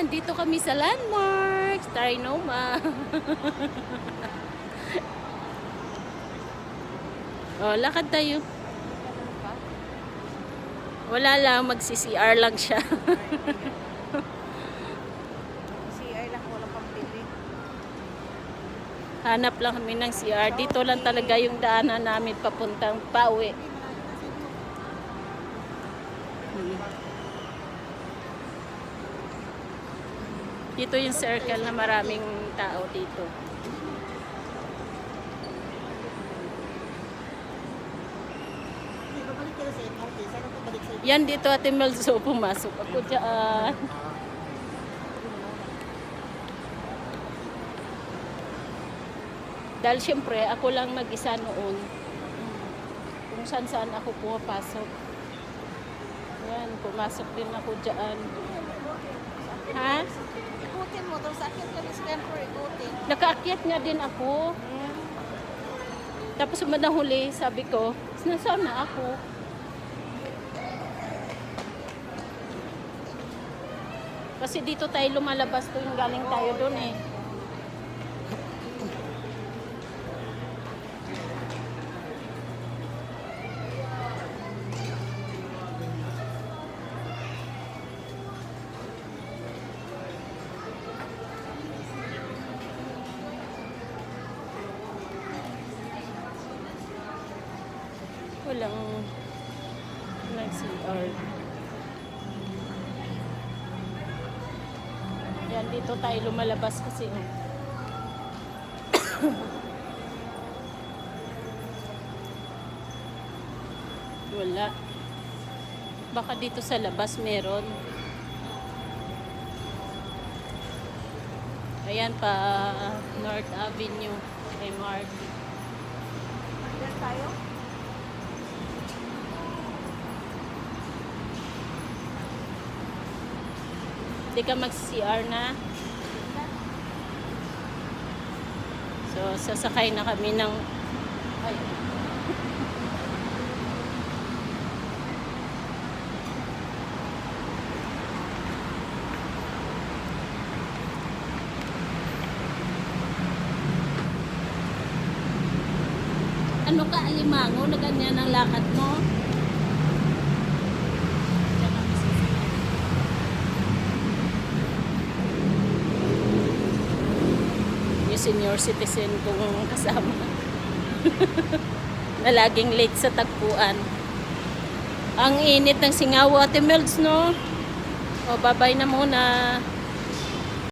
nandito kami sa landmarks. Trinoma. Oh, lakad tayo. Wala lang, magsi-CR lang siya. CR lang, wala pang pili. Hanap lang kami ng CR. Dito lang talaga yung daanan namin papuntang pauwi. Dito yung circle na maraming tao dito. Yan dito Ate Melzo, pumasok ako dyan. Dahil syempre, ako lang mag-isa noon. Kung saan-saan ako pumapasok. Yan, pumasok din ako dyan. Ha? Ikutin mo, tapos akit ka ni scan for ikutin. Nakaakyat nga din ako. Tapos umadang huli, sabi ko, nasaan na ako? Kasi dito tayo lumalabas to yung galing tayo doon eh. Walang nag-CR. Yan, dito tayo lumalabas kasi wala. Baka dito sa labas meron. Ayan pa, North Avenue kay Marty. Diyan tayo? Hindi ka mag-CR na. So, sasakay na kami ng... Ay. Ano ka, alimango? Na ganyan ang lakad mo? Senior citizen kong kasama na laging late sa tagpuan. Ang init ng Singaw, Ate Melds, no? O, bye-bye na muna.